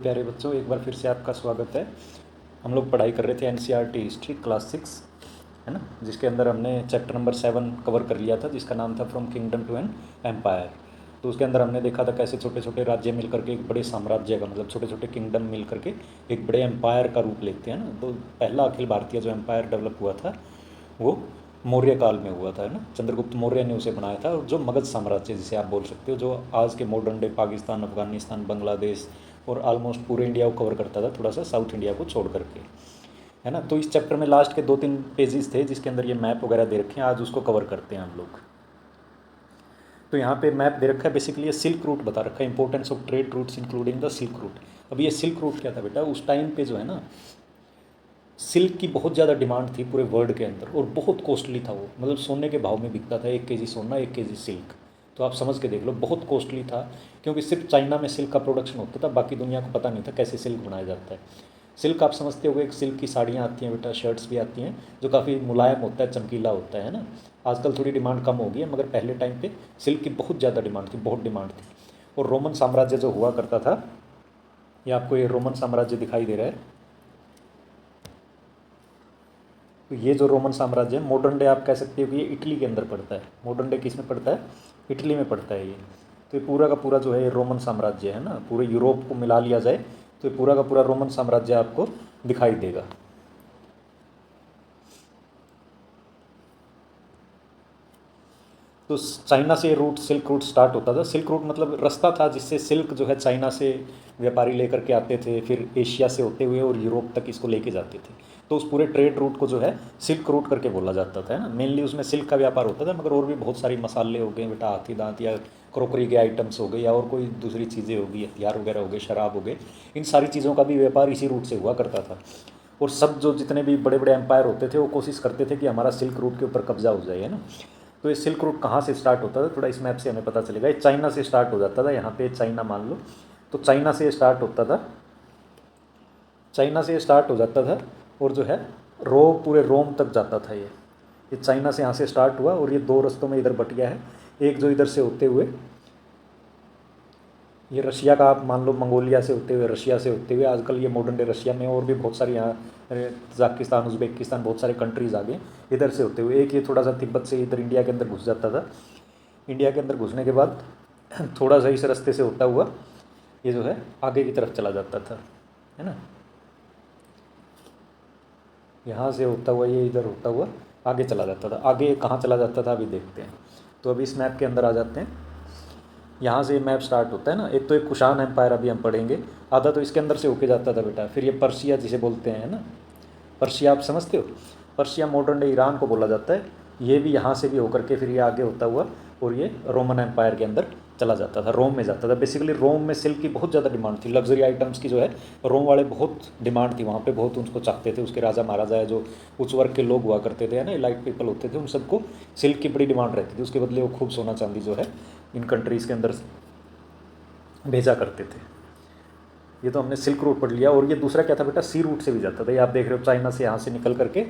प्यारे बच्चों, एक बार फिर से आपका स्वागत है। हम लोग पढ़ाई कर रहे थे एनसीईआरटी हिस्ट्री क्लास 6, है ना, जिसके अंदर हमने चैप्टर नंबर 7 कवर कर लिया था, जिसका नाम था from kingdom to an empire. तो उसके अंदर हमने देखा था कैसे छोटे छोटे राज्य मिल करके एक बड़े साम्राज्य का, मतलब छोटे छोटे किंगडम मिल करके एक बड़े एम्पायर का रूप लेते हैं ना। तो पहला अखिल भारतीय जो एम्पायर डेवलप हुआ था वो मौर्य काल में हुआ था, है ना। चंद्रगुप्त मौर्य ने उसे बनाया था, और जो मगध साम्राज्य जिसे आप बोल सकते हो, जो आज के मॉडर्न डे पाकिस्तान, अफगानिस्तान, बांग्लादेश और ऑलमोस्ट पूरे इंडिया को कवर करता था, थोड़ा सा साउथ इंडिया को छोड़ करके, है ना। तो इस चैप्टर में लास्ट के 2-3 पेजेस थे जिसके अंदर ये मैप वगैरह दे रखे हैं, आज उसको कवर करते हैं हम लोग। तो यहाँ पे मैप दे रखा है, बेसिकली ये सिल्क रूट बता रखा है, importance of trade routes including the silk route. अब ये सिल्क रूट क्या था बेटा, उस टाइम पे जो है ना, सिल्क की बहुत ज़्यादा डिमांड थी पूरे वर्ल्ड के अंदर, और बहुत कॉस्टली था वो, मतलब सोने के भाव में बिकता था, 1 केजी सोना 1 केजी सिल्क। तो आप समझ के देख लो, बहुत कॉस्टली था, क्योंकि सिर्फ चाइना में सिल्क का प्रोडक्शन होता था, बाकी दुनिया को पता नहीं था कैसे सिल्क बनाया जाता है। सिल्क आप समझते हो, एक सिल्क की साड़ियाँ आती हैं बेटा, शर्ट्स भी आती हैं, जो काफ़ी मुलायम होता है, चमकीला होता है ना। आजकल थोड़ी डिमांड कम हो गई है, मगर पहले टाइम पे सिल्क की बहुत ज़्यादा डिमांड थी, बहुत डिमांड थी। और रोमन साम्राज्य जो हुआ करता था, ये आपको ये रोमन साम्राज्य दिखाई दे रहा है। तो ये जो रोमन साम्राज्य है, मॉडर्न डे आप कह सकते हो कि ये इटली के अंदर पड़ता है। मॉडर्न डे किस में पड़ता है? इटली में पड़ता है ये। तो ये पूरा का पूरा जो है ये रोमन साम्राज्य है ना, पूरे यूरोप को मिला लिया जाए तो ये पूरा का पूरा रोमन साम्राज्य आपको दिखाई देगा। तो चाइना से रूट, सिल्क रूट स्टार्ट होता था। सिल्क रूट मतलब रास्ता था जिससे सिल्क जो है चाइना से व्यापारी लेकर के आते थे, फिर एशिया से होते हुए और यूरोप तक इसको लेके जाते थे। तो उस पूरे ट्रेड रूट को जो है सिल्क रूट करके बोला जाता था, है ना। मेनली उसमें सिल्क का व्यापार होता था, मगर और भी बहुत सारी मसाले हो गए बेटा, हाथी दांत या क्रॉकरी के आइटम्स हो गए, या और कोई दूसरी चीज़ें होगी, हथियार वगैरह हो गए, शराब हो गए, इन सारी चीज़ों का भी व्यापार इसी रूट से हुआ करता था। और सब जो जितने भी बड़े बड़े एम्पायर होते थे वो कोशिश करते थे कि हमारा सिल्क रूट के ऊपर कब्जा हो जाए, है ना। तो ये सिल्क रूट कहाँ से स्टार्ट होता था, थोड़ा इस मैप से हमें पता चलेगा। ये चाइना से स्टार्ट हो जाता था, यहाँ पे चाइना मान लो, तो चाइना से स्टार्ट होता था, चाइना से स्टार्ट हो जाता था, और जो है पूरे रोम तक जाता था ये चाइना से यहाँ से स्टार्ट हुआ, और ये 2 रास्तों में इधर बट गया है। एक जो इधर से होते हुए ये रशिया का, आप मान लो मंगोलिया से होते हुए, रशिया से होते हुए, आजकल ये मॉडर्न डे रशिया में और भी बहुत सारी यहाँ तजाकिस्तान, उज़्बेकिस्तान, बहुत सारे कंट्रीज़ आ गए इधर से होते हुए। एक ये थोड़ा सा तिब्बत से इधर इंडिया के अंदर घुस जाता था। इंडिया के अंदर घुसने के बाद थोड़ा सा इस रास्ते से होता हुआ ये जो है आगे की तरफ चला जाता था, है ना। यहाँ से होता हुआ ये इधर होता हुआ आगे चला जाता था। आगे कहाँ चला जाता था अभी देखते हैं। तो अभी इस मैप के अंदर आ जाते हैं। यहाँ से मैप स्टार्ट होता है ना, एक तो एक कुषाण एम्पायर अभी हम पढ़ेंगे, आधा तो इसके अंदर से होके जाता था बेटा। फिर ये पर्शिया जिसे बोलते हैं ना, पर्शिया आप समझते हो, पर्शिया मॉडर्न डे ईरान को बोला जाता है। ये भी यहाँ से भी होकर के फिर ये आगे होता हुआ और ये रोमन एम्पायर के अंदर चला जाता था, रोम में जाता था। बेसिकली रोम में सिल्क की बहुत ज़्यादा डिमांड थी, लग्जरी आइटम्स की जो है रोम वाले बहुत डिमांड थी वहाँ पे, बहुत उनको चाहते थे। उसके राजा महाराजा है जो उच्च वर्ग के लोग हुआ करते थे, है ना, इलाइट पीपल होते थे, उन सबको सिल्क की बड़ी डिमांड रहती थी। उसके बदले वो खूब सोना चांदी जो है इन कंट्रीज़ के अंदर भेजा करते थे। ये तो हमने सिल्क रूट पढ़ लिया। और ये दूसरा क्या था बेटा, सी रूट से भी जाता था। ये आप देख रहे हो, चाइना से यहाँ से निकल करके,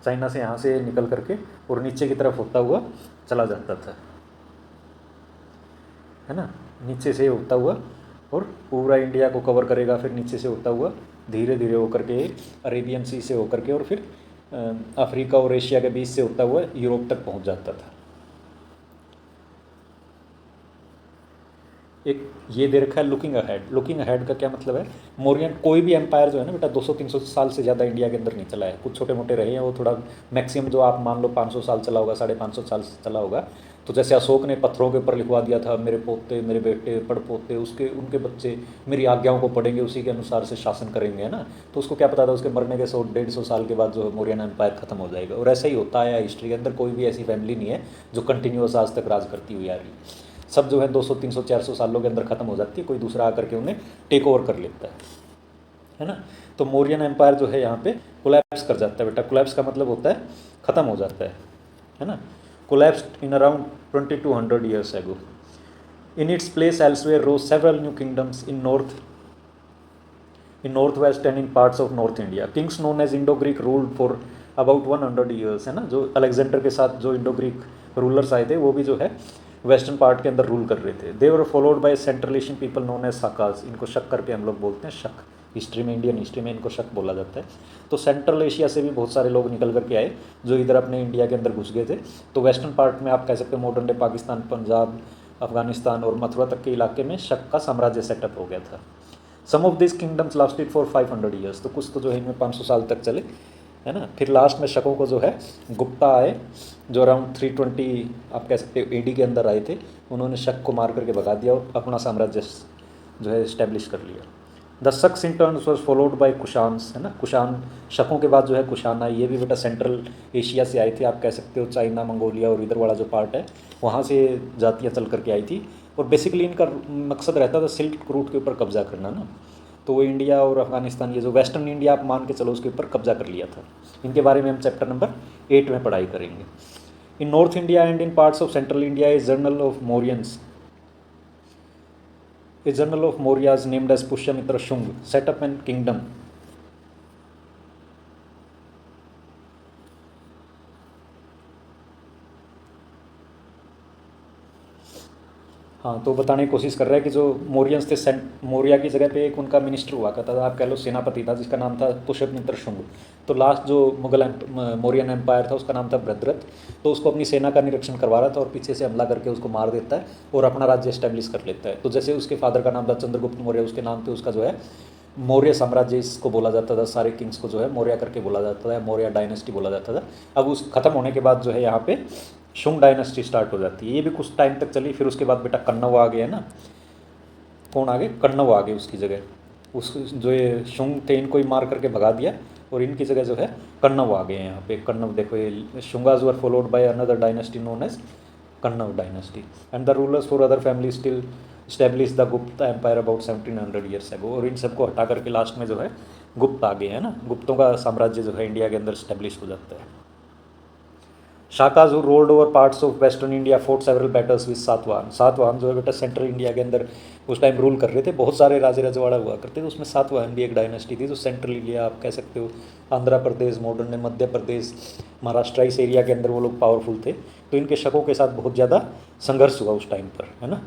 चाइना से यहाँ से निकल करके और नीचे की तरफ होता हुआ चला जाता था, है ना। नीचे से होता हुआ और पूरा इंडिया को कवर करेगा, फिर नीचे से होता हुआ धीरे धीरे होकर के अरेबियन सी से होकर के, और फिर अफ्रीका और एशिया के बीच से होता हुआ यूरोप तक पहुंच जाता था। एक ये दे रखा है लुकिंग अहेड। लुकिंग अहेड का क्या मतलब है, मौर्यन कोई भी एम्पायर जो है ना बेटा 200-300 साल से ज़्यादा इंडिया के अंदर नहीं चला है। कुछ छोटे मोटे रहे हैं वो, थोड़ा मैक्सिमम जो आप मान लो 500 साल चला होगा, 550 साल चला होगा। तो जैसे अशोक ने पत्थरों के ऊपर लिखवा दिया था, मेरे पोते, मेरे बेटे, पड़पोते, उसके उनके बच्चे मेरी आज्ञाओं को पढ़ेंगे, उसी के अनुसार से शासन करेंगे, है ना। तो उसको क्या पता था उसके मरने के 100-150 साल के बाद जो मौर्यन एम्पायर खत्म हो जाएगा। और ऐसा ही होता है हिस्ट्री के अंदर, कोई भी ऐसी फैमिली नहीं है जो कंटिन्यूस आज तक राज करती हुई आ रही। सब जो है 200-300-400 सालों के अंदर ख़त्म हो जाती है, कोई दूसरा आकर के उन्हें टेक ओवर कर लेता है ना। तो मौर्यन एम्पायर जो है यहाँ पे कोलैप्स कर जाता है बेटा। कोलैप्स का मतलब होता है ख़त्म हो जाता है ना। Collapsed in around 2200 years ago. In its place elsewhere rose several new kingdoms in north west and in parts of north India. Kings known as Indo Greek ruled for about 100 years, है ना। जो Alexander के साथ जो Indo Greek rulers आए थे वो भी जो है वेस्टर्न पार्ट के अंदर रूल कर रहे थे। They were followed by central Asian people known as Sakas, इनको शक करके हम लोग बोलते हैं, शक हिस्ट्री में, इंडियन हिस्ट्री में इनको शक बोला जाता है। तो सेंट्रल एशिया से भी बहुत सारे लोग निकल करके आए जो इधर अपने इंडिया के अंदर घुस गए थे। तो वेस्टर्न पार्ट में आप कह सकते हैं मॉडर्न डे पाकिस्तान, पंजाब, अफगानिस्तान और मथुरा तक के इलाके में शक का साम्राज्य सेटअप हो गया था। Some of this kingdoms lasted for 500 years, तो कुछ तो जो है इनमें 500 साल तक चले, है ना। फिर लास्ट में शकों को जो है गुप्ता आए जो अराउंड 320 आप कह सकते हो एडी के अंदर आए थे। उन्होंने शक को मार करके भगा दिया और अपना साम्राज्य जो है इस्टेब्लिश कर लिया। The Sakas in turns was followed by Kushans, है ना। कुशान, शकों के बाद जो है कुशान आए, ये भी बेटा सेंट्रल एशिया से आए थे, आप कह सकते हो चाइना, मंगोलिया और इधर वाला जो पार्ट है वहाँ से जातियाँ चल करके आई थी। और बेसिकली इनका मकसद रहता था सिल्क रूट के ऊपर कब्जा करना ना। तो वो इंडिया और अफगानिस्तान, ये जो वेस्टर्न इंडिया आप मान के चलो, उसके ऊपर कब्जा कर लिया था। इनके बारे में हम चैप्टर नंबर 8 में पढ़ाई करेंगे। In north India and in parts of central India a journal of Mauryans, a journal of Mauryas named as Pushyamitra Shung set up an kingdom. हाँ, तो बताने की कोशिश कर रहा है कि जो मौर्यंस थे, मौर्या की जगह पे एक उनका मिनिस्टर हुआ करता था, आप कह लो सेनापति था, जिसका नाम था पुष्यमित्र शुंग। तो लास्ट जो मौर्यन एम्पायर था उसका नाम था भद्रथ। तो उसको अपनी सेना का निरीक्षण करवा रहा था और पीछे से हमला करके उसको मार देता है और अपना राज्य एस्टेब्लिश कर लेता है। तो जैसे उसके फादर का नाम था चंद्रगुप्त मौर्य, उसके नाम पे उसका जो है मौर्य साम्राज्य इसको बोला जाता था, सारे किंग्स को जो है मौर्य करके बोला जाता था, मौर्य डायनेस्टी बोला जाता था। अब उस खत्म होने के बाद जो है यहाँ पे शुंग डायनेस्टी स्टार्ट हो जाती है। ये भी कुछ टाइम तक चली, फिर उसके बाद बेटा कन्नव आ गया ना। कौन आ गए? कन्नव आ गए उसकी जगह। उस जो ये शुंग थे इनको ही मार करके भगा दिया और इनकी जगह जो है कन्नव आ गए यहाँ पे। कन्नव देखो, ये Shungas were followed by another dynasty known as Kanva dynasty and the rulers for other family still establish the Gupta empire about 1700 years ago. और इन सबको हटा करके लास्ट में जो है गुप्त आ गए, है ना। गुप्तों का साम्राज्य जो है इंडिया के अंदर स्टैब्लिश हो जाता है। Shakas who rolled over parts of western India fort several battles with Satavahana. Satavahana जो है बेटा सेंट्रल इंडिया के अंदर उस टाइम रूल कर रहे थे, बहुत सारे राजे रजवाड़ा हुआ करते थे, उसमें सातवाहन भी एक डायनेस्टी थी जो सेंट्रल इंडिया आप कह सकते हो, आंध्र प्रदेश, मॉडर्न डे मध्य प्रदेश, महाराष्ट्र, इस एरिया के अंदर वो लोग पावरफुल थे। तो इनके शकों के साथ बहुत ज़्यादा संघर्ष हुआ उस टाइम पर, है ना।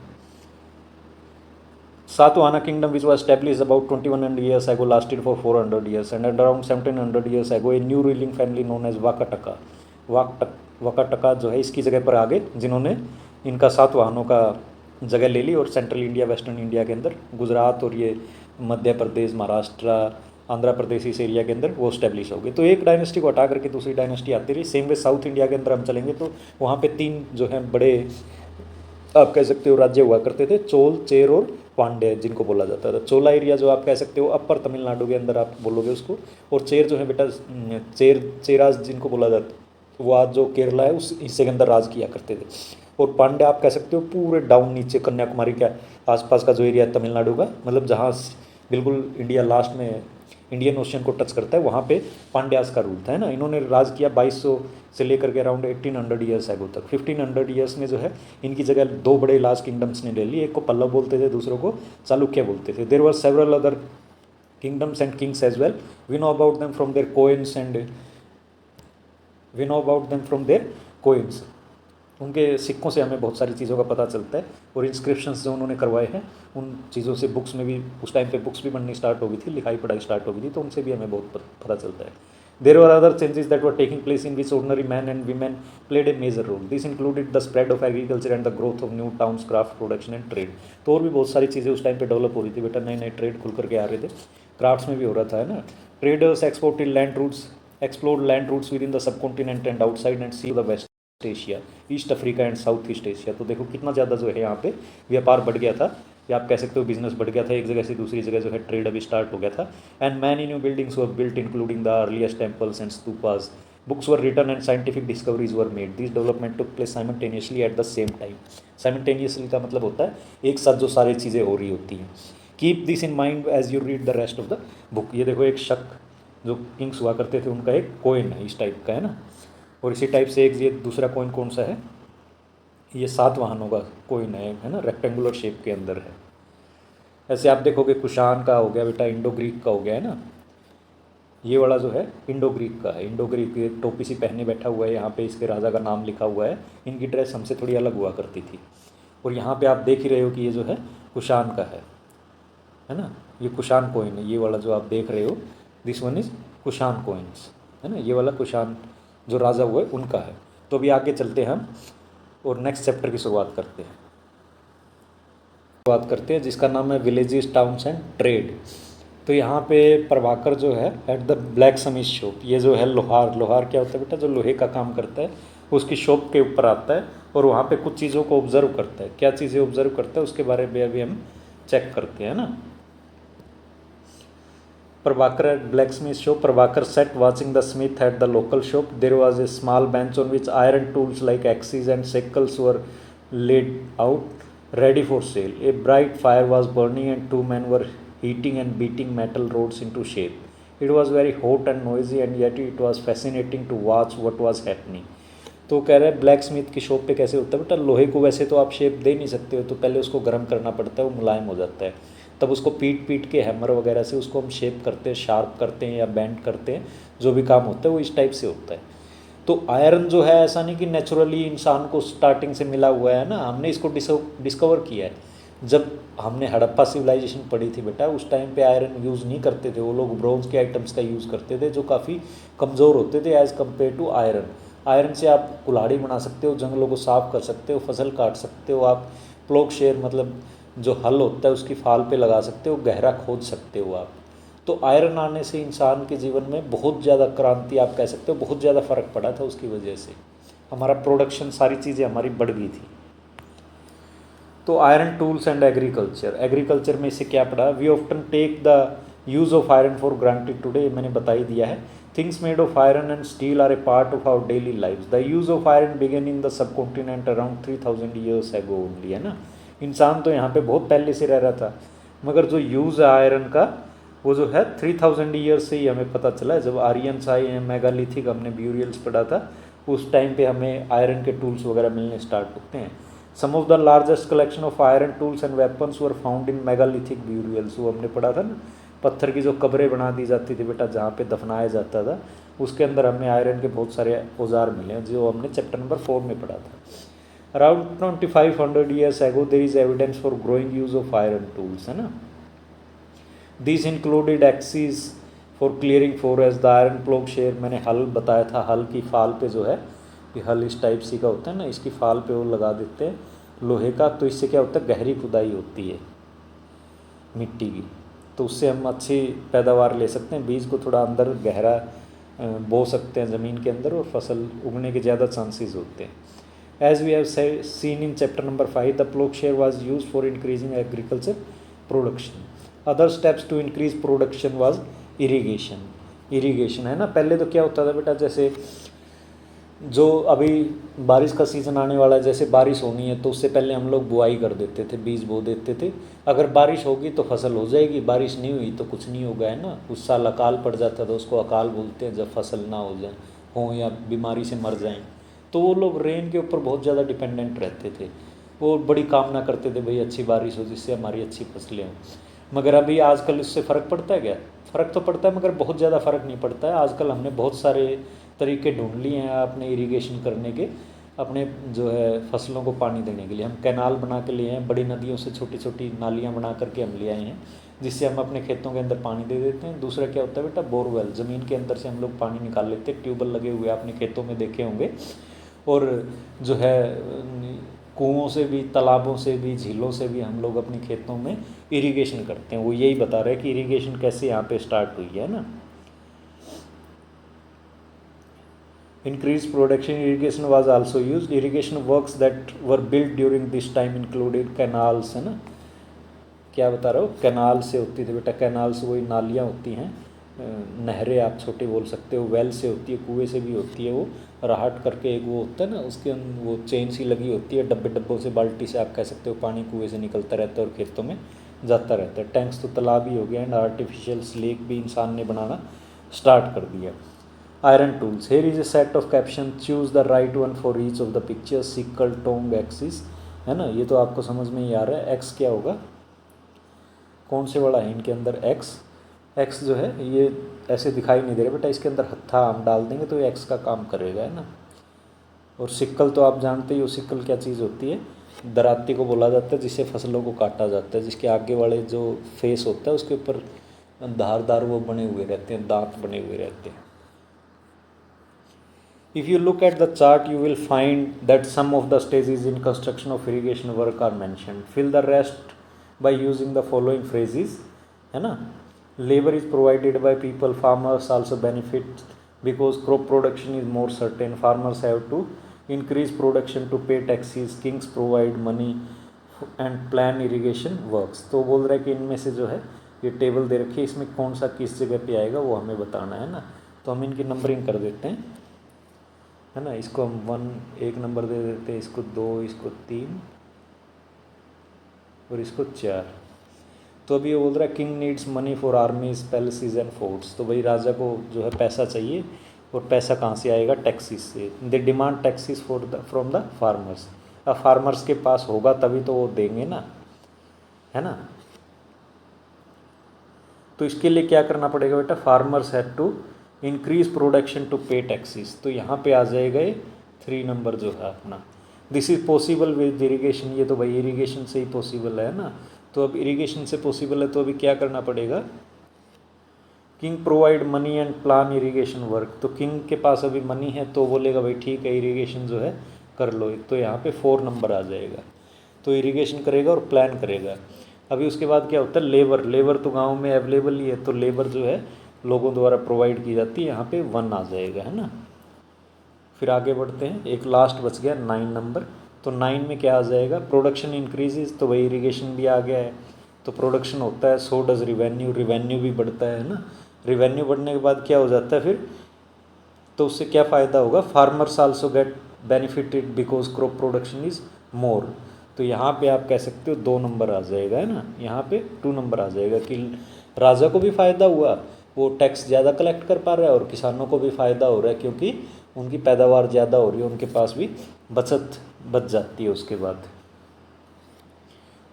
Satavahana kingdom, which was established about 2100 years ago, lasted for 400 years, and at around 1700 years ago, a new ruling family known as Vakataka, Vakataka जो है इसकी जगह पर आ गए, जिन्होंने इनका सातवाहनों का जगह ले ली और सेंट्रल इंडिया, वेस्टर्न इंडिया के अंदर गुजरात और ये मध्य प्रदेश, महाराष्ट्र, आंध्र प्रदेश, इस एरिया के अंदर वो स्टैब्लिश हो गए। तो एक डायनेस्टी को हटा करके दूसरी डायनेस्टी आती रही। सेम वे साउथ इंडिया के अंदर हम चलेंगे तो वहाँ पे 3 जो है बड़े आप कह सकते हो राज्य हुआ करते थे, चोल, चेर और पांड्य, जिनको बोला जाता था। चोला एरिया जो आप कह सकते हो अपर तमिलनाडु के अंदर आप बोलोगे उसको, और चेर जो है बेटा चेराज जिनको बोला जाता, वो आज जो केरला है उस हिस्से के अंदर राज किया करते थे। और पांड्य आप कह सकते हो पूरे डाउन नीचे कन्याकुमारी के आसपास का जो एरिया है तमिलनाडु का, मतलब जहाँ बिल्कुल इंडिया लास्ट में इंडियन ओशियन को टच करता है, वहाँ पे पांड्यास का रूल था, है ना। इन्होंने राज किया 2200 से लेकर के अराउंड 1800 ईयर्स एगो तक। 1500 ईयर्स में जो है इनकी जगह 2 बड़े लास्ट किंगडम्स ने ले ली, एक को पल्लव बोलते थे, दूसरों को चालुक्य बोलते थे। There were several other kingdoms and kings as well, we know about them from their coins and we know about them from their coins. उनके सिक्कों से हमें बहुत सारी चीज़ों का पता चलता है, और इंस्क्रिप्शंस जो उन्होंने करवाए हैं उन चीज़ों से बुक्स में भी, उस टाइम पे बुक्स भी बननी स्टार्ट हो गई थी, लिखाई पढ़ाई स्टार्ट हो गई थी, तो उनसे भी हमें बहुत पता चलता है। There were other changes that were taking place in which ordinary man and women played a major role. This included the spread of agriculture and the growth of new towns, craft production and trade. तो और भी बहुत सारी चीज़ें उस time पे develop हो रही थी बेटा, नए नए ट्रेड खुल करके आ रहे थे, क्राफ्ट्स में भी हो रहा था, है ना। Traders exported land routes, explored land routes within the subcontinent and outside and sea the West Asia, East Africa and South East Asia. तो देखो कितना ज़्यादा जो है यहाँ पे व्यापार बढ़ गया था, या आप कह सकते हो बिजनेस बढ़ गया था, एक जगह से दूसरी जगह जो है ट्रेड अभी स्टार्ट हो गया था। And many new buildings were built including the earliest temples and stupas, books were written and scientific discoveries were made. This development took place simultaneously at the same time. Simultaneously का मतलब होता है एक साथ जो सारी चीज़ें हो रही होती हैं। Keep this in mind as you read the rest of the book. ये देखो एक शक जो किंग्स हुआ करते थे उनका एक कोइन है इस टाइप का, है ना। और इसी टाइप से एक ये दूसरा कोइन कौन सा है, ये सातवाहनों का कोइन है ना, रेक्टेंगुलर शेप के अंदर है। ऐसे आप देखोगे कुशान का हो गया बेटा, इंडो ग्रीक का हो गया, है ना। ये वाला जो है इंडो ग्रीक का है, इंडो ग्रीक टोपी सी पहने बैठा हुआ है, यहाँ पे इसके राजा का नाम लिखा हुआ है। इनकी ड्रेस हमसे थोड़ी अलग हुआ करती थी। और यहाँ पे आप देख ही रहे हो कि ये जो है कुषाण का है ना, ये कुषाण कोइन है, ये वाला जो आप देख रहे हो this one is Kushan coins, है ना, ये वाला कुषाण जो राजा हुआ है उनका है। तो अभी आगे चलते हैं हम और नेक्स्ट चैप्टर की शुरुआत करते हैं जिसका नाम है विलेजेस टाउन्स एंड ट्रेड। तो यहाँ पे प्रभाकर जो है at the black Smith shop, ये जो है लोहार क्या होता है बेटा, जो लोहे का काम करता है, उसकी शॉप के ऊपर आता है और वहाँ पे कुछ चीज़ों को ऑब्जर्व करता है। क्या चीज़ें ऑब्जर्व करता है उसके बारे में अभी हम चेक करते हैं ना। Prabhakar at blacksmith shop, Prabhakar sat watching the smith at the local shop. There was a small bench on which iron tools like axes and sickles were laid out ready for sale. A bright fire was burning and two men were heating and beating metal rods into shape. It was very hot and noisy and yet it was fascinating to watch what was happening. तो कह रहे हैं black Smith की shop पे कैसे होता है बेटा, लोहे को वैसे तो आप शेप दे नहीं सकते हो, तो पहले उसको गर्म करना पड़ता है, वो मुलायम हो जाता है, तब उसको पीट के हैमर वगैरह से उसको हम शेप करते हैं, शार्प करते हैं या बेंड करते हैं, जो भी काम होता है वो इस टाइप से होता है। तो आयरन जो है ऐसा नहीं कि नेचुरली इंसान को स्टार्टिंग से मिला हुआ है ना, हमने इसको डिस्कवर किया है। जब हमने हड़प्पा सिविलाइजेशन पढ़ी थी बेटा, उस टाइम पे आयरन यूज़ नहीं करते थे, वो लोग ब्रोंज के आइटम्स का यूज़ करते थे जो काफ़ी कमज़ोर होते थे as compare to iron. Iron से आप कुल्हाड़ी बना सकते हो, जंगलों को साफ़ कर सकते हो, फसल काट सकते हो, आप प्लॉग शेयर मतलब जो हल होता है उसकी फाल पे लगा सकते हो, गहरा खोद सकते हो आप। तो आयरन आने से इंसान के जीवन में बहुत ज़्यादा क्रांति आप कह सकते हो, बहुत ज़्यादा फ़र्क पड़ा था। उसकी वजह से हमारा प्रोडक्शन, सारी चीज़ें हमारी बढ़ गई थी। तो आयरन टूल्स एंड एग्रीकल्चर में इसे क्या पढ़ा, we often take the use of iron for granted today, मैंने बता ही दिया है। Things made of iron and steel are a part of our daily life. The use of iron began in the subcontinent around 3000 years ago only, है ना। इंसान तो यहाँ पे बहुत पहले से रह रहा था, मगर जो यूज़ है आयरन का वो जो है 3000 ईयर्स से ही हमें पता चला है। जब आर्यंस आए हैं, मेगालिथिक हमने ब्यूरियल्स पढ़ा था, उस टाइम पे हमें आयरन के टूल्स वगैरह मिलने स्टार्ट होते हैं। Some of the largest collection of iron tools and weapons were found in megalithic burials, वो हमने पढ़ा था ना, पत्थर की जो कब्रें बना दी जाती थी बेटा जहाँ पे दफनाया जाता था, उसके अंदर हमें आयरन के बहुत सारे औजार मिले जो हमने चैप्टर नंबर 4 में पढ़ा था। Around 2500 years ago there is evidence for growing use of iron tools, है ना। This included axes for clearing forest, the iron ploughshare, मैंने हल बताया था, हल की फाल पे जो है, ये हल इस टाइप सी का होता है ना, इसकी फाल पे वो लगा देते हैं लोहे का, तो इससे क्या होता है, गहरी खुदाई होती है मिट्टी की, तो उससे हम अच्छी पैदावार ले सकते हैं। बीज को थोड़ा अंदर गहरा बो सकते हैं ज़मीन के अंदर और फसल उगने के ज़्यादा चांसेस होते हैं। As we have seen in chapter number 5, the ploughshare was used for increasing agriculture production. Other steps to increase production was irrigation, है ना। पहले तो क्या होता था बेटा, जैसे जो अभी बारिश का सीज़न आने वाला है, जैसे बारिश होनी है तो उससे पहले हम लोग बुआई कर देते थे, बीज बो देते थे। अगर बारिश होगी तो फसल हो जाएगी, बारिश नहीं हुई तो कुछ नहीं होगा, है ना। उस साल अकाल पड़ जाता था, उसको अकाल बोलते हैं, जब फसल ना हो जाए हो या बीमारी से मर जाएं, तो वो लोग रेन के ऊपर बहुत ज़्यादा डिपेंडेंट रहते थे। वो बड़ी कामना करते थे भाई अच्छी बारिश हो जिससे हमारी अच्छी फसलें हों। मगर अभी आजकल इससे फ़र्क पड़ता है क्या? फ़र्क तो पड़ता है मगर बहुत ज़्यादा फ़र्क नहीं पड़ता है। आजकल हमने बहुत सारे तरीके ढूंढ लिए हैं अपने इरिगेशन करने के, अपने जो है फसलों को पानी देने के लिए। हम कैनाल बना के लिए हैं, बड़ी नदियों से छोटी छोटी नालियाँ बना करके हम ले आए हैं, जिससे हम अपने खेतों के अंदर पानी दे देते हैं। दूसरा क्या होता है बेटा, बोरवेल, ज़मीन के अंदर से हम लोग पानी निकाल लेते हैं। ट्यूबवेल लगे हुए आपने खेतों में देखे होंगे, और जो है कुओं से भी, तालाबों से भी, झीलों से भी हम लोग अपने खेतों में इरिगेशन करते हैं। वो यही बता रहे हैं कि इरिगेशन कैसे यहाँ पे स्टार्ट हुई है ना। Increased production irrigation was also used. Irrigation works that were built during this time included canals, है ना। क्या बता रहा हूँ, कैनाल से होती थी बेटा, कैनाल से वही नालियाँ होती हैं, नहरें आप छोटे बोल सकते हो। वेल से होती है, कुएं से भी होती है। वो राहट करके एक वो होता है ना, उसके वो चेन सी लगी होती है, डब्बों से, बाल्टी से आप कह सकते हो, पानी कुएं से निकलता रहता है और खेतों में जाता रहता है। टैंक्स तो तालाब ही हो गया, एंड आर्टिफिशियल लेक भी इंसान ने बनाना स्टार्ट कर दिया। Iron tools, here is a set of caption, choose the right one for each of the pictures, sickle, tongs, axis, है ना। ये तो आपको समझ में ही आ रहा है। एक्स क्या होगा, कौन से वाला है इनके अंदर, एक्स एक्स जो है ये ऐसे दिखाई नहीं दे रहा बेटा, इसके अंदर हत्था हम डाल देंगे तो ये एक्स का काम करेगा, है ना। और सिक्कल तो आप जानते ही हो, सिक्कल क्या चीज़ होती है, दराती को बोला जाता है जिससे फसलों को काटा जाता है, जिसके आगे वाले जो फेस होता है उसके ऊपर धारदार वो बने हुए रहते हैं, दांत बने हुए रहते हैं। If you look at the chart, you will find that some of the stages in construction of irrigation work are mentioned. Fill the rest by using the following phrases, है ना। Labor is provided by people, farmers also benefit because crop production is more certain. Farmers have to increase production to pay taxes. Kings provide money and plan irrigation works. तो बोल रहा है कि इनमें से जो है ये टेबल दे रखी है, इसमें कौन सा किस जगह पे आएगा वो हमें बताना है ना। तो हम इनकी नंबरिंग कर देते हैं, है ना। इसको हम 1 1 नंबर दे देते हैं, इसको 2, इसको 3 और इसको 4। तो अभी ये बोल रहा है king needs money for आर्मीज palaces and forts. तो भाई राजा को जो है पैसा चाहिए, और पैसा कहाँ से आएगा, टैक्सीज से। They demand taxis from the farmers. अब फार्मर्स के पास होगा तभी तो वो देंगे ना, है ना। तो इसके लिए क्या करना पड़ेगा बेटा, farmers have to increase production to pay taxes. तो यहाँ पे आ जाएगा 3 नंबर जो है अपना। This is possible with irrigation. ये तो भाई इरीगेशन से ही पॉसिबल है ना। तो अब इरीगेशन से पॉसिबल है तो अभी क्या करना पड़ेगा, king provide money and plan irrigation work. तो किंग के पास अभी मनी है तो बोलेगा भाई ठीक है इरीगेशन जो है कर लो। तो यहाँ पे 4 नंबर आ जाएगा। तो इरीगेशन करेगा और प्लान करेगा। अभी उसके बाद क्या होता है, लेबर। लेबर तो गाँव में अवेलेबल ही है, तो लेबर जो है लोगों द्वारा प्रोवाइड की जाती है, यहाँ पे 1 आ जाएगा, है ना। फिर आगे बढ़ते हैं, एक लास्ट बच गया 9 नंबर। तो 9 में क्या आ जाएगा, प्रोडक्शन इंक्रीजेज। तो वही इरीगेशन भी आ गया है, तो प्रोडक्शन होता है, सो डज रिवेन्यू। रिवेन्यू भी बढ़ता है ना। रिवेन्यू बढ़ने के बाद क्या हो जाता है फिर, तो उससे क्या फ़ायदा होगा, farmers also get benefited because crop production is more. तो यहाँ पे आप कह सकते हो 2 नंबर आ जाएगा, है ना। यहाँ पे 2 नंबर आ जाएगा कि राजा को भी फ़ायदा हुआ, वो टैक्स ज़्यादा कलेक्ट कर पा रहा है, और किसानों को भी फ़ायदा हो रहा है क्योंकि उनकी पैदावार ज़्यादा हो रही है, उनके पास भी बचत बच जाती है उसके बाद।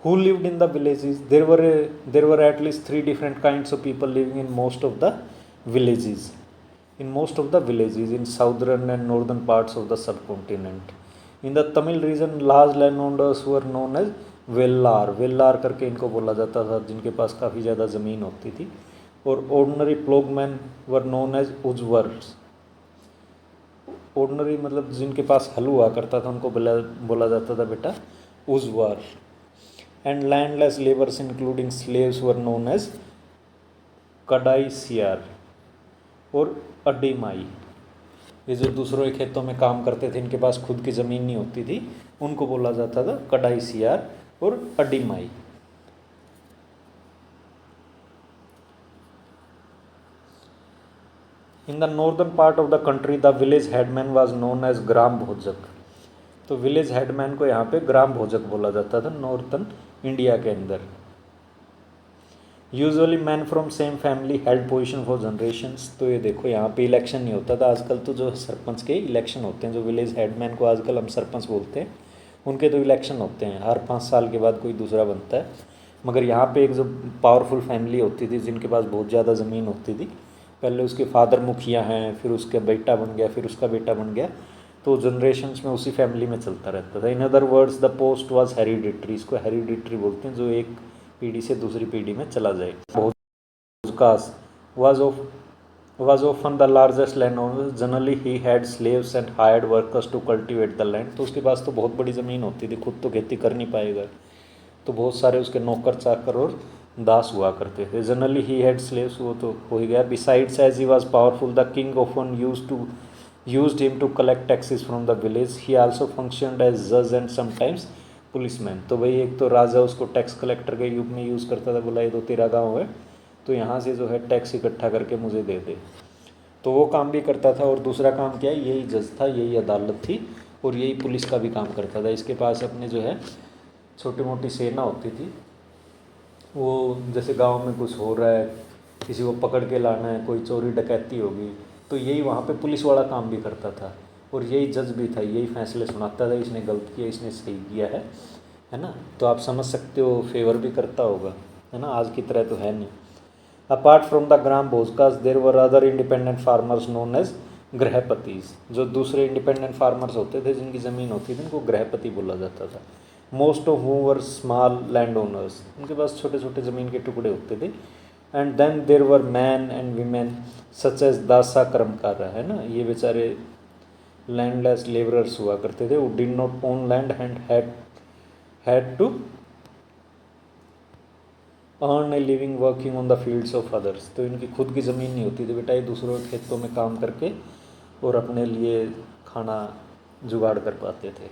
Who lived in the villages? There were at least 3 different kinds of people living in most of the villages. In most of the villages in southern and northern parts of the subcontinent. In the Tamil region, large landowners were known as Vellar. Vellar करके इनको बोला जाता था, जिनके पास काफ़ी ज़्यादा ज़मीन होती थी। और ordinary ploughman were known as Uzhavars. Ordinary मतलब जिनके पास हल हुआ करता था उनको बोला जाता था बेटा Uzhavar. And landless labours including slaves were known as Kadaisiyar और अडीमाई। ये जो दूसरों के खेतों में काम करते थे, इनके पास खुद की ज़मीन नहीं होती थी, उनको बोला जाता था कडाईसियार और Adimai. In the northern part of the country the village headman was known as Grama Bhojaka. तो विलेज हेडमैन को यहाँ पे ग्राम भोजक बोला जाता था नॉर्थन इंडिया के अंदर। Usually man from same family held position for generations. तो ये देखो यहाँ पे इलेक्शन नहीं होता था, आजकल तो जो सरपंच के इलेक्शन होते हैं, जो विलेज हेडमैन को आजकल हम सरपंच बोलते हैं, उनके तो इलेक्शन होते हैं, हर 5 साल के बाद कोई दूसरा बनता है। मगर यहाँ पे एक जो पावरफुल फैमिली होती थी, जिनके पास बहुत ज़्यादा ज़मीन होती थी, पहले उसके फादर मुखिया हैं, फिर उसका बेटा बन गया, फिर उसका बेटा बन गया, तो जनरेशन्स में उसी फैमिली में चलता रहता था। In other words the post was hereditary. इसको हेरिडिटरी बोलते हैं, जो एक पीढ़ी से दूसरी पीढ़ी में चला जाए। बहुत कास was often the largest landowner. Generally he had slaves and hired workers to cultivate the land. तो उसके पास तो बहुत बड़ी ज़मीन होती थी, खुद तो खेती कर नहीं पाएगा, तो बहुत सारे उसके नौकर चाकर और दास हुआ करते थे। जनरली ही हैड स्लेव्स, वो तो हो ही गया। Besides as he was powerful the king often used him to collect taxes from the village. He also functioned as जज एंड समटाइम्स पुलिसमैन। तो भाई एक तो राजा उसको टैक्स कलेक्टर के रूप में यूज़ करता था, बोला ये तो तेरा गाँव है, तो यहाँ से जो है टैक्स इकट्ठा करके मुझे दे दे, तो वो काम भी करता था। और दूसरा काम क्या है, यही जज था, यही अदालत थी, और यही पुलिस का भी काम करता था। इसके पास अपने जो है छोटी मोटी सेना होती थी, वो जैसे गांव में कुछ हो रहा है, किसी को पकड़ के लाना है, कोई चोरी डकैती होगी, तो यही वहाँ पे पुलिस वाला काम भी करता था। और यही जज भी था, यही फैसले सुनाता था, इसने गलत किया, इसने सही किया है ना। तो आप समझ सकते हो फेवर भी करता होगा, है ना, आज की तरह तो है नहीं। Apart from the Grama Bhojakas there were other independent farmers known as Grihapatis. जो दूसरे इंडिपेंडेंट फार्मर्स होते थे जिनकी ज़मीन होती थी उनको गृहपति बोला जाता था। Most of whom were small land owners, उनके पास छोटे छोटे ज़मीन के टुकड़े होते थे। And then there were man and women such as dasa karmakara, है ना, ये बेचारे लैंडलेस लेबरर्स हुआ करते थे। वो did not own land and had to earn a living working on the fields of others. तो इनकी खुद की ज़मीन नहीं होती थी बेटा, ये दूसरों के खेतों में काम करके और अपने लिए खाना जुगाड़ कर पाते थे।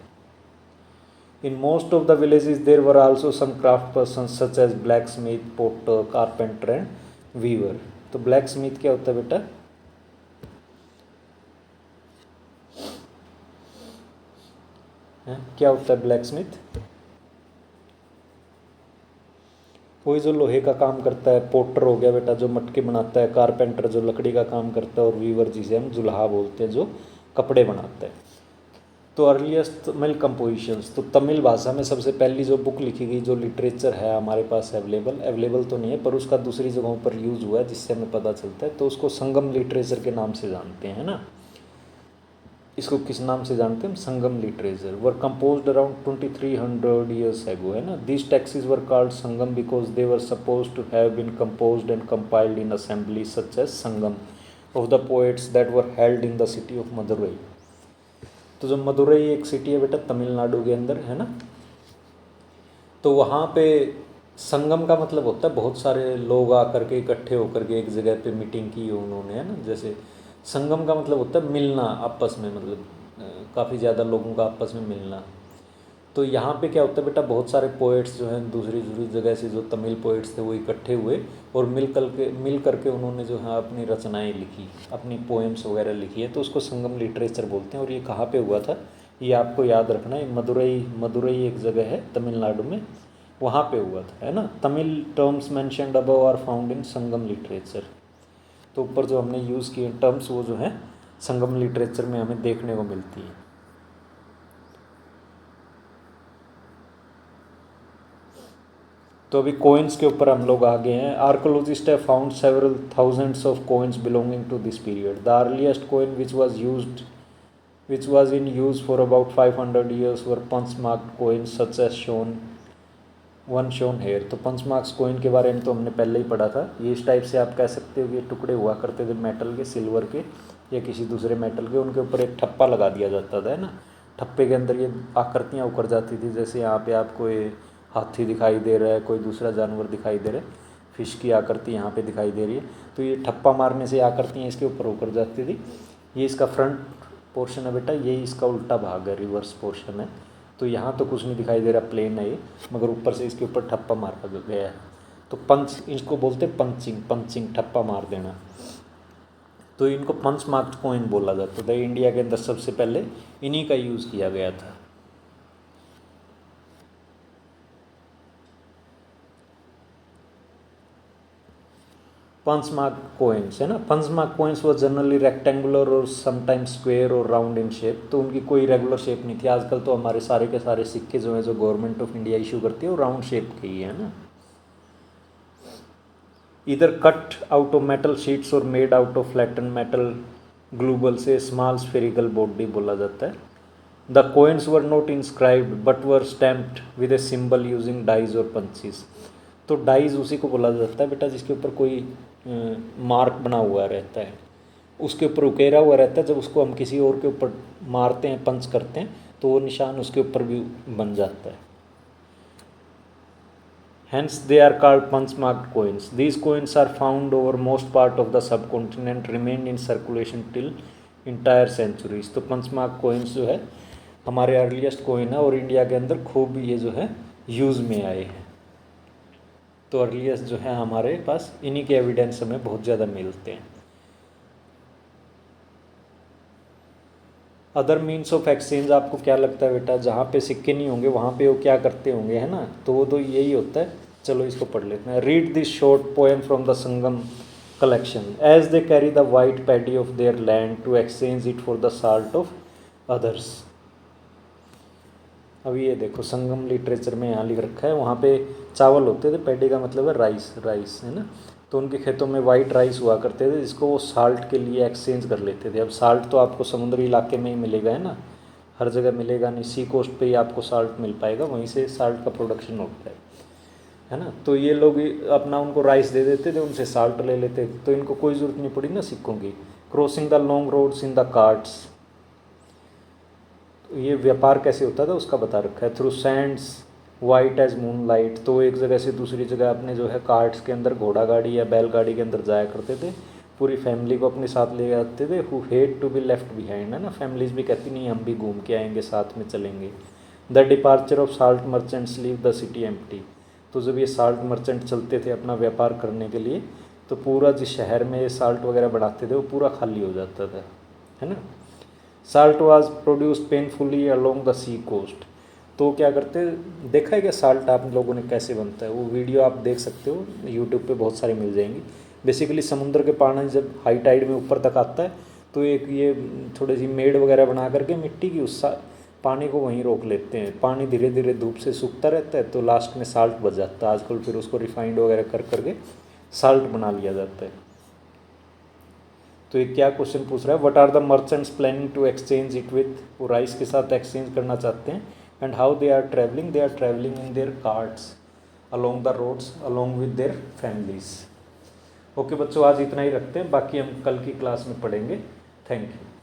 In most of the villages there were also some craft person such as blacksmith, potter, carpenter and weaver. तो ब्लैक स्मिथ क्या होता है बेटा? क्या होता है ब्लैक स्मिथ? वही जो लोहे का काम करता है। पोटर हो गया बेटा जो मटके बनाता है। कारपेंटर जो लकड़ी का काम करता है। और वीवर जिसे हम जुल्हा बोलते हैं जो कपड़े बनाते हैं। तो अर्लीस्ट तमिल कंपोजिशंस, तो तमिल भाषा में सबसे पहली जो बुक लिखी गई, जो लिटरेचर है हमारे पास अवेलेबल तो नहीं है पर उसका दूसरी जगहों पर यूज़ हुआ है जिससे हमें पता चलता है, तो उसको संगम लिटरेचर के नाम से जानते हैं ना। इसको किस नाम से जानते हैं हम? Sangam literature. Were composed around 2300 years ago, है ना। These texts were called Sangam because they were suppose to have been composed and compiled in assembly such as Sangam of the poets that were held in the city of Madurai. तो जो मदुरई एक city है बेटा तमिलनाडु के अंदर, है ना, तो वहाँ पे संगम का मतलब होता है बहुत सारे लोग आकर के इकट्ठे होकर के एक जगह पे मीटिंग की उन्होंने, है ना। जैसे संगम का मतलब होता है मिलना आपस में, मतलब काफ़ी ज़्यादा लोगों का आपस में मिलना। तो यहाँ पे क्या होता है बेटा, बहुत सारे पोएट्स जो हैं दूसरी दूसरी जगह से जो तमिल पोएट्स थे वो इकट्ठे हुए और मिल करके उन्होंने जो है अपनी रचनाएं लिखी, अपनी पोएम्स वगैरह लिखी है, तो उसको संगम लिटरेचर बोलते हैं। और ये कहाँ पे हुआ था ये आपको याद रखना है। मदुरई एक जगह है तमिलनाडु में, वहाँ पे हुआ था, है ना। Tamil terms mentioned above are found in Sangam literature. तो ऊपर जो हमने यूज़ किए टर्म्स वो जो है संगम लिटरेचर में हमें देखने को मिलती है। तो अभी कोइंस के ऊपर हम लोग आ गए हैं। Archaeologists have found several thousands of coins belonging to this period. The earliest coin which was in use for about 500 years were punch marked coins such as one shown here। तो पंच marks coin के बारे में तो हमने पहले ही पढ़ा था। ये इस टाइप से आप कह सकते हो कि टुकड़े हुआ करते थे मेटल के, सिल्वर के या किसी दूसरे मेटल के, उनके ऊपर एक ठप्पा लगा दिया जाता था, है ना। ठप्पे के अंदर ये आकृतियाँ उकर जाती थी। जैसे यहाँ पे आपको ये हाथी दिखाई दे रहा है, कोई दूसरा जानवर दिखाई दे रहा है, फिश की आकृति यहाँ पे दिखाई दे रही है, तो ये ठप्पा मारने से आकृतियाँ इसके ऊपर उकर जाती थी। ये इसका फ्रंट पोर्शन है बेटा, ये इसका उल्टा भाग है, रिवर्स पोर्शन है। तो यहाँ तो कुछ नहीं दिखाई दे रहा, प्लेन है ये, मगर ऊपर से इसके ऊपर ठप्पा मारा गया है। तो पंच, इसको बोलते पंचिंग ठप्पा मार देना। तो इनको पंच मार्क्ड कॉइन बोला जाता था। इंडिया के अंदर सबसे पहले इन्हीं का यूज़ किया गया था। पंच मार्क कोइंस, है ना। पंच मार्क कोइंस वो जनरली रेक्टेंगुलर और समटाइम्स स्क्वायर और राउंड इन शेप। तो उनकी कोई रेगुलर शेप नहीं थी। आजकल तो हमारे सारे के सारे सिक्के जो हैं जो गवर्नमेंट ऑफ इंडिया इशू करती है वो राउंड शेप के ही है ना। इधर cut out of metal sheets और made out of flatten metal globule से स्मॉल स्फेरिकल बॉडी बोला जाता है। The coins were not inscribed but were stamped with a symbol using dies और पंचेस। तो डाइज उसी को बोला जाता है बेटा जिसके ऊपर कोई मार्क बना हुआ रहता है, उसके ऊपर उकेरा हुआ रहता है। जब उसको हम किसी और के ऊपर मारते हैं, पंच करते हैं, तो वो निशान उसके ऊपर भी बन जाता है। Hence they are called punch marked coins. These coins are found over most part of the subcontinent, remained in circulation till entire centuries। तो पंच मार्क कोइंस जो है हमारे अर्लीस्ट कोइन है और इंडिया के अंदर खूब ये जो है यूज़ में आए हैं। तो अर्लीस्ट जो है हमारे पास इन्हीं के एविडेंस हमें बहुत ज़्यादा मिलते हैं। अदर मीन्स ऑफ एक्सचेंज आपको क्या लगता है बेटा, जहाँ पे सिक्के नहीं होंगे वहाँ पे वो क्या करते होंगे, है ना। तो वो तो यही होता है। चलो इसको पढ़ लेते हैं। Read this short poem from the Sangam collection. As they carry the white paddy of their land to exchange it for the salt of others. अभी ये देखो संगम लिटरेचर में यहाँ लिख रखा है, वहाँ पे चावल होते थे, पैडी का मतलब है राइस, है ना। तो उनके खेतों में वाइट राइस हुआ करते थे जिसको वो साल्ट के लिए एक्सचेंज कर लेते थे। अब साल्ट तो आपको समुद्री इलाके में ही मिलेगा, है ना, हर जगह मिलेगा नहीं, सी कोस्ट पे ही आपको साल्ट मिल पाएगा, वहीं से साल्ट का प्रोडक्शन होता है ना। तो ये लोग अपना उनको राइस दे देते थे, उनसे साल्ट ले लेते थे, तो इनको कोई ज़रूरत नहीं पड़ी ना सिक्कों की। Crossing the long roads in the carts, तो ये व्यापार कैसे होता था उसका बता रखा है। Through sands white as moonlight, तो एक जगह से दूसरी जगह अपने जो है कार्ट्स के अंदर, घोड़ा गाड़ी या बैलगाड़ी के अंदर जाया करते थे, पूरी फैमिली को अपने साथ ले जाते थे। Who hate to be left behind, है ना, फैमिलीज भी कहती नहीं हम भी घूम के आएंगे, साथ में चलेंगे। The departure of salt merchants leave the city empty, तो जब ये साल्ट मर्चेंट चलते थे अपना व्यापार करने के लिए, तो पूरा जिस शहर में ये साल्ट वगैरह बढ़ाते थे वो पूरा खाली हो जाता था, है ना। Salt was produced painfully along the sea coast, तो क्या करते, देखा है क्या साल्ट आप लोगों ने कैसे बनता है, वो वीडियो आप देख सकते हो यूट्यूब पे, बहुत सारी मिल जाएंगी। बेसिकली समुद्र के पानी जब हाई टाइड में ऊपर तक आता है तो एक ये थोड़ी सी मेड़ वगैरह बना करके मिट्टी की उस पानी को वहीं रोक लेते हैं, पानी धीरे धीरे धूप से सूखता रहता है, तो लास्ट में साल्ट बच जाता है आजकल, फिर उसको रिफाइंड वगैरह कर करके साल्ट बना लिया जाता है। तो ये क्या क्वेश्चन पूछ रहा है, what are the merchants planning to exchange it with, वो राइस के साथ एक्सचेंज करना चाहते हैं। And how they are travelling in their carts along the roads along with their families. Okay बच्चों, आज इतना ही रखते हैं, बाकी हम कल की क्लास में पढ़ेंगे। Thank you.